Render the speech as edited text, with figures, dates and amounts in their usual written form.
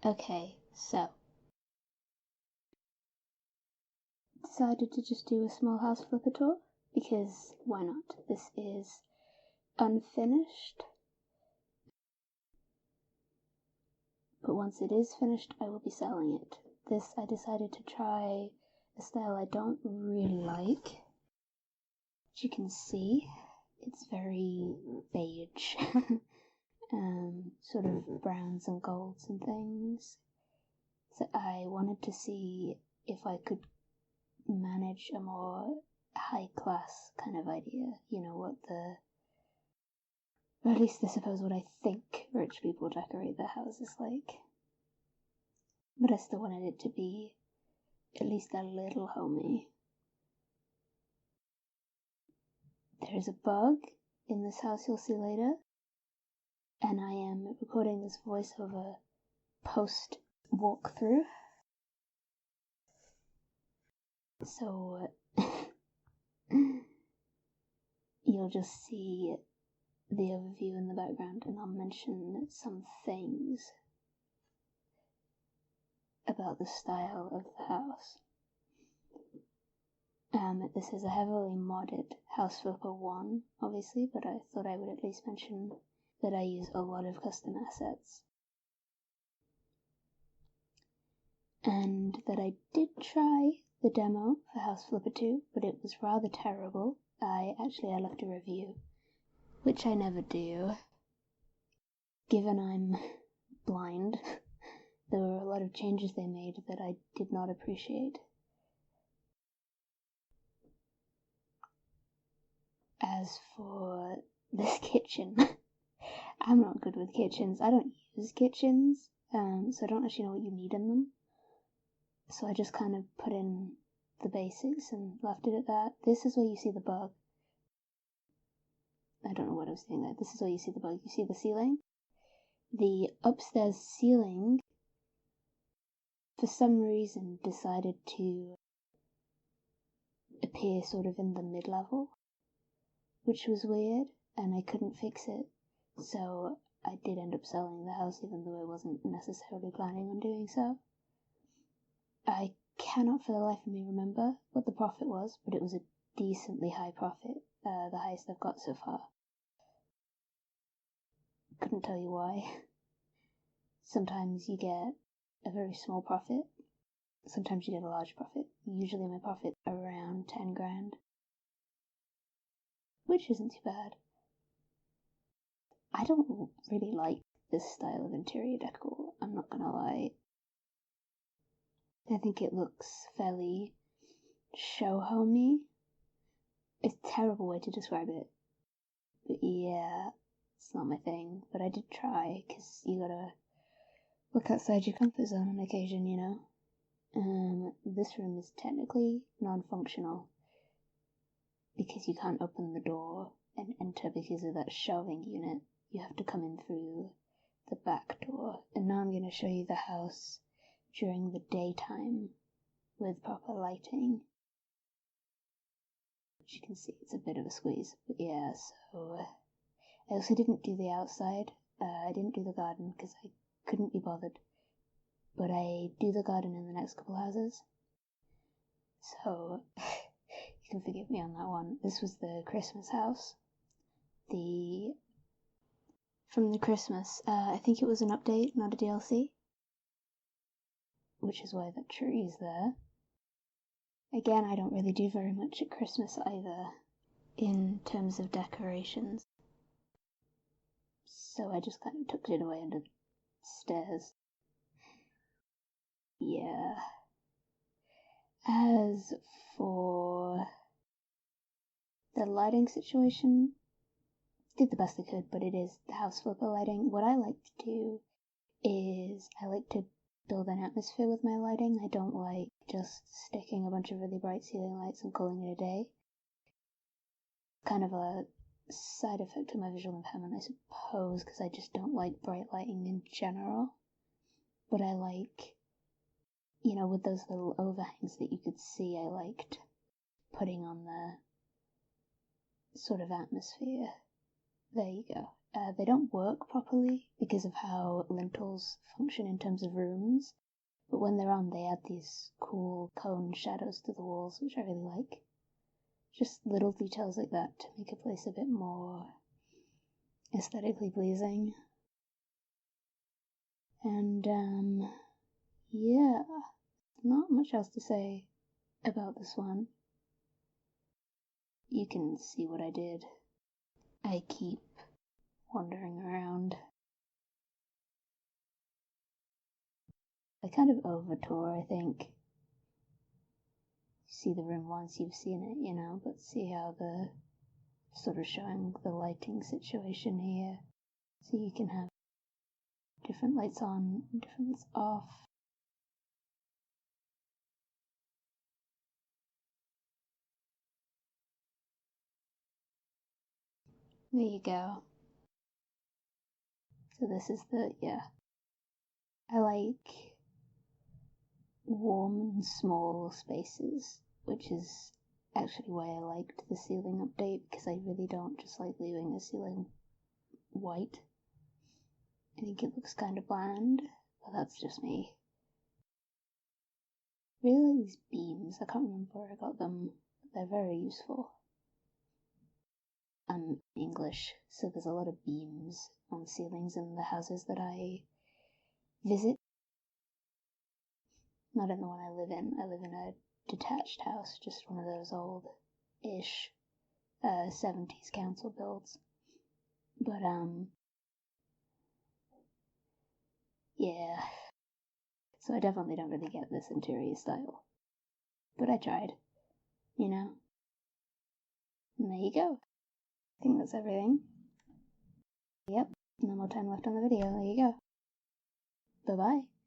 Okay, so decided to just do a small house flipper tour, because why not? This is unfinished, but once it is finished, I will be selling it. This, I decided to try a style I don't really like. As you can see, it's very beige. Sort of browns and golds and things. So I wanted to see if I could manage a more high-class kind of idea. You know, or at least I suppose what I think rich people decorate their houses like. But I still wanted it to be at least a little homey. There's a bug in this house you'll see later, and I am recording this voiceover post walkthrough. So you'll just see the overview in the background, and I'll mention some things about the style of the house. This is a heavily modded House Flipper 1, obviously, but I thought I would at least mention that I use a lot of custom assets. And that I did try the demo for House Flipper 2, but it was rather terrible. I left a review, which I never do. Given I'm blind, there were a lot of changes they made that I did not appreciate. As for this kitchen, I'm not good with kitchens. I don't use kitchens, so I don't actually know what you need in them. So I just kind of put in the basics and left it at that. This is where you see the bug. I don't know what I was doing there. This is where you see the bug. You see the ceiling? The upstairs ceiling, for some reason, decided to appear sort of in the mid-level, which was weird, and I couldn't fix it. So I did end up selling the house, even though I wasn't necessarily planning on doing so. I cannot for the life of me remember what the profit was, but it was a decently high profit, the highest I've got so far. Couldn't tell you why. Sometimes you get a very small profit, sometimes you get a large profit. Usually my profit around 10 grand, which isn't too bad. I don't really like this style of interior decor, I'm not gonna lie. I think it looks fairly show-homey. It's a terrible way to describe it. But yeah, it's not my thing. But I did try, because you gotta look outside your comfort zone on occasion, you know. This room is technically non-functional, because you can't open the door and enter because of that shelving unit. You have to come in through the back door. And now I'm going to show you the house during the daytime with proper lighting. As you can see, it's a bit of a squeeze, but yeah, so I also didn't do the outside. I didn't do the garden because I couldn't be bothered, but I do the garden in the next couple houses, so you can forgive me on that one. This was the Christmas house. From the Christmas, I think it was an update, not a DLC, which is why that tree is there. Again, I don't really do very much at Christmas either, in terms of decorations. So I just kind of tucked it away under the stairs. Yeah. As for the lighting situation, did the best I could, but it is the house flipper lighting. What I like to do is I like to build an atmosphere with my lighting. I don't like just sticking a bunch of really bright ceiling lights and calling it a day. Kind of a side effect of my visual impairment, I suppose, because I just don't like bright lighting in general. But I like, you know, with those little overhangs that you could see, I liked putting on the sort of atmosphere. There you go. they don't work properly because of how lintels function in terms of rooms, but when they're on, they add these cool cone shadows to the walls, which I really like. Just little details like that to make a place a bit more aesthetically pleasing. And, yeah, not much else to say about this one. You can see what I did. I keep wandering around. I kind of over-tour, I think. See the room once, you've seen it, you know, but see how the sort of showing the lighting situation here. So you can have different lights on, different lights off. There you go. So this is I like warm and small spaces, which is actually why I liked the ceiling update, because I really don't just like leaving the ceiling white. I think it looks kind of bland, but that's just me. I really like these beams. I can't remember where I got them, but they're very useful. I'm English, so there's a lot of beams on ceilings in the houses that I visit. Not in the one I live in. I live in a detached house, just one of those old-ish 70s council builds. But, yeah. So I definitely don't really get this interior style. But I tried, you know? And there you go. I think that's everything. Yep, no more time left on the video. There you go. Bye-bye.